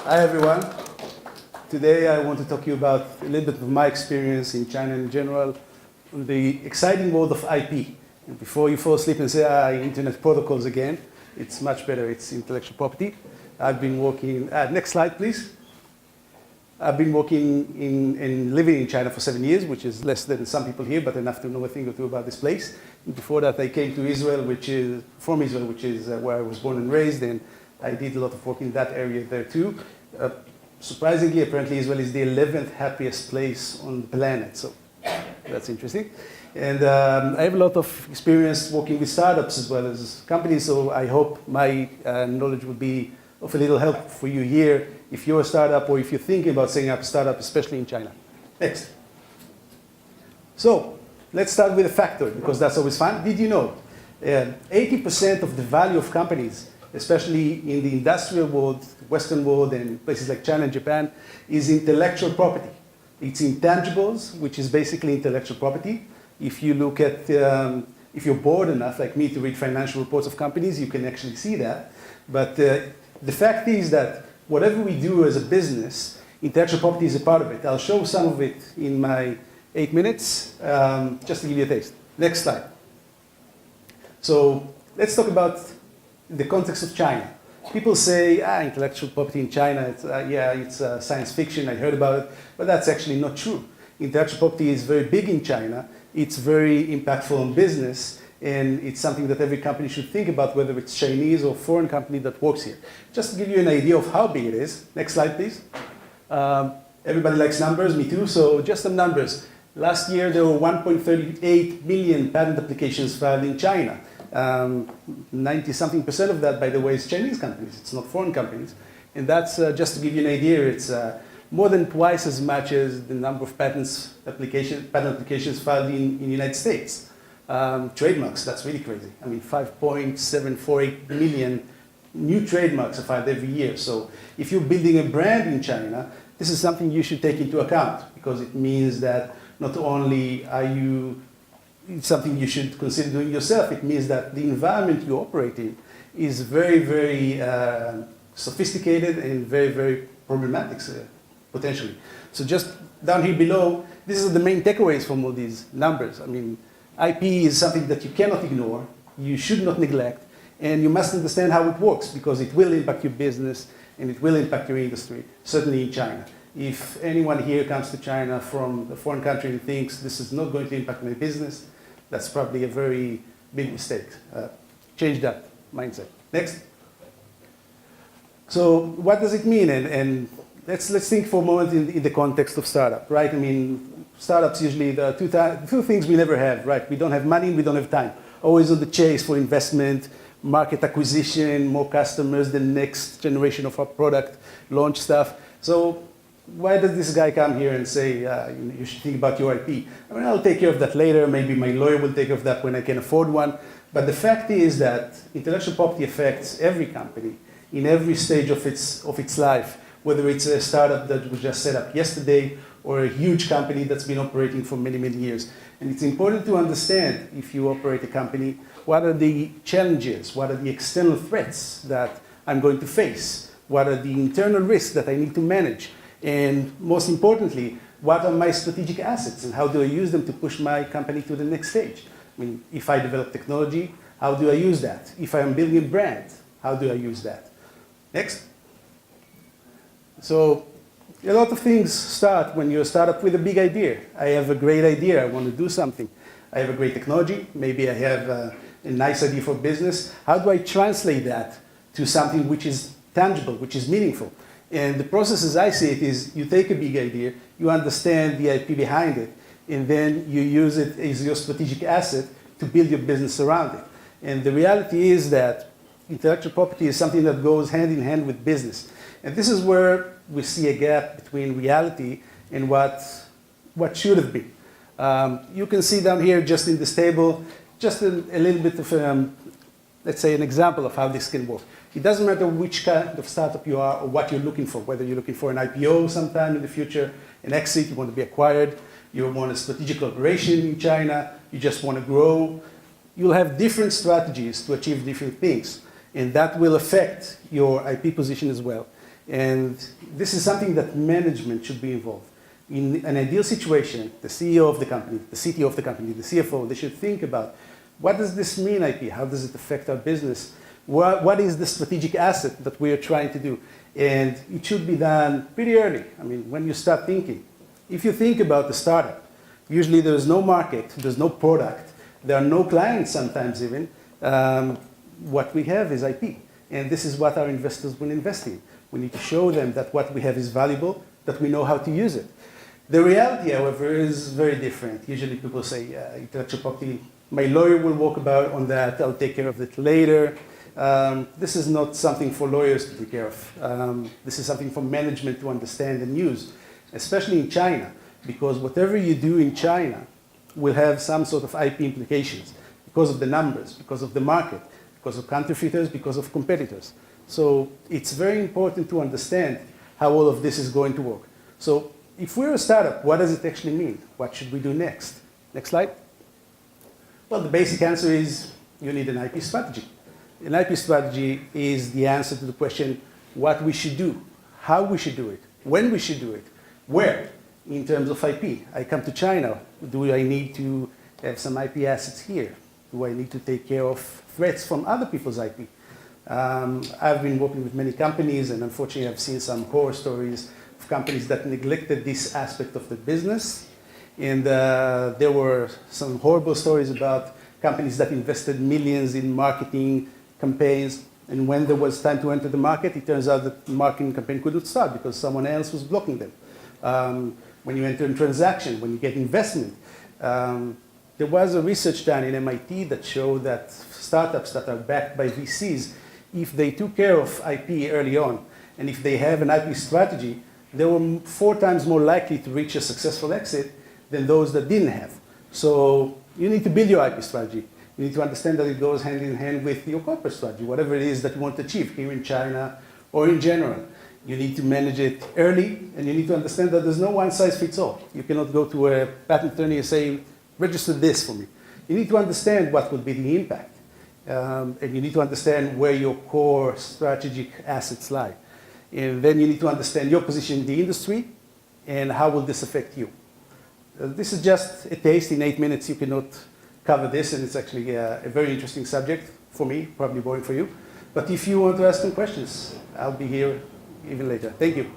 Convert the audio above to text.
Hi everyone. Today I want to talk to you about a little bit of my experience in China in general, the exciting world of IP. And before you fall asleep and say, internet protocols again, it's much better, it's intellectual property. I've been working, next slide please. I've been working and living in China for 7 years, which is less than some people here, but enough to know a thing or two about this place. And before that I came to Israel, from Israel, which is where I was born and raised, and I did a lot of work in that area there too. Surprisingly, apparently Israel is the 11th happiest place on the planet, so that's interesting. And I have a lot of experience working with startups as well as companies, so I hope my knowledge will be of a little help for you here if you're a startup or if you're thinking about setting up a startup, especially in China. Next. So let's start with a factoid, because that's always fun. Did you know 80% of the value of companies, especially in the industrial world, Western world, and places like China and Japan, is intellectual property. It's intangibles, which is basically intellectual property. If you look at, if you're bored enough, like me, to read financial reports of companies, you can actually see that. But the fact is that whatever we do as a business, intellectual property is a part of it. I'll show some of it in my 8 minutes, just to give you a taste. Next slide. So let's talk about the context of China. People say, intellectual property in China, it's science fiction, I heard about it, but that's actually not true. Intellectual property is very big in China, it's very impactful on business, and it's something that every company should think about, whether it's Chinese or foreign company that works here. Just to give you an idea of how big it is, next slide please. Everybody likes numbers, me too, so just some numbers. Last year there were 1.38 million patent applications filed in China. 90-something% of that, by the way, is Chinese companies. It's not foreign companies. And that's, just to give you an idea, it's more than twice as much as the number of patent applications filed in the United States. Trademarks, that's really crazy. I mean, 5.748 million new trademarks are filed every year. So if you're building a brand in China, this is something you should take into account, because it means that not only are you it's something you should consider doing yourself. It means that the environment you operate in is very, very sophisticated and very, very problematic, potentially. So just down here below, this is the main takeaways from all these numbers. I mean, IP is something that you cannot ignore, you should not neglect, and you must understand how it works, because it will impact your business and it will impact your industry, certainly in China. If anyone here comes to China from a foreign country and thinks this is not going to impact my business, that's probably a very big mistake. Change that mindset. Next. So what does it mean? And let's think for a moment in the context of startup, right? I mean, startups usually, there are two things we never have, right? We don't have money, we don't have time. Always on the chase for investment, market acquisition, more customers, the next generation of our product, launch stuff. So why does this guy come here and say, you should think about your IP? I mean, I'll take care of that later. Maybe my lawyer will take care of that when I can afford one. But the fact is that intellectual property affects every company in every stage of its life, whether it's a startup that was just set up yesterday or a huge company that's been operating for many, many years. And it's important to understand, if you operate a company, what are the challenges, what are the external threats that I'm going to face, what are the internal risks that I need to manage, and most importantly, what are my strategic assets and how do I use them to push my company to the next stage? I mean, if I develop technology, how do I use that? If I am building a brand, how do I use that? Next. So a lot of things start when you start up with a big idea. I have a great idea, I want to do something. I have a great technology, maybe I have a nice idea for business. How do I translate that to something which is tangible, which is meaningful? And the process, as I see it, is you take a big idea, you understand the IP behind it, and then you use it as your strategic asset to build your business around it. And the reality is that intellectual property is something that goes hand in hand with business. And this is where we see a gap between reality and what should have been. You can see down here, just in this table, just a little bit of, let's say, an example of how this can work. It doesn't matter which kind of startup you are or what you're looking for, whether you're looking for an IPO sometime in the future, an exit, you want to be acquired, you want a strategic collaboration in China, you just want to grow. You'll have different strategies to achieve different things, and that will affect your IP position as well. And this is something that management should be involved. In an ideal situation, the CEO of the company, the CTO of the company, the CFO, they should think about what does this mean IP? How does it affect our business? What is the strategic asset that we are trying to do? And it should be done pretty early. I mean, when you start thinking. If you think about the startup, usually there is no market, there's no product, there are no clients sometimes even. What we have is IP. And this is what our investors will invest in. We need to show them that what we have is valuable, that we know how to use it. The reality, however, is very different. Usually people say, intellectual property, my lawyer will walk about on that, I'll take care of it later. This is not something for lawyers to take care of. This is something for management to understand and use, especially in China, because whatever you do in China will have some sort of IP implications because of the numbers, because of the market, because of counterfeiters, because of competitors. So it's very important to understand how all of this is going to work. So if we're a startup, what does it actually mean? What should we do next? Next slide. Well, the basic answer is you need an IP strategy. An IP strategy is the answer to the question what we should do, how we should do it, when we should do it, where in terms of IP. I come to China. Do I need to have some IP assets here? Do I need to take care of threats from other people's IP? I've been working with many companies, and unfortunately I've seen some horror stories of companies that neglected this aspect of the business. And there were some horrible stories about companies that invested millions in marketing campaigns, and when there was time to enter the market, it turns out that the marketing campaign couldn't start because someone else was blocking them. When you enter a transaction, when you get investment, there was a research done in MIT that showed that startups that are backed by VCs, if they took care of IP early on, and if they have an IP strategy, they were 4 times more likely to reach a successful exit than those that didn't have. So you need to build your IP strategy. You need to understand that it goes hand in hand with your corporate strategy, whatever it is that you want to achieve here in China or in general. You need to manage it early, and you need to understand that there's no one size fits all. You cannot go to a patent attorney and say, register this for me. You need to understand what would be the impact. And you need to understand where your core strategic assets lie. And then you need to understand your position in the industry and how will this affect you. This is just a taste. In 8 minutes you cannot cover this, and it's actually a very interesting subject for me, probably boring for you. But if you want to ask some questions, I'll be here even later. Thank you.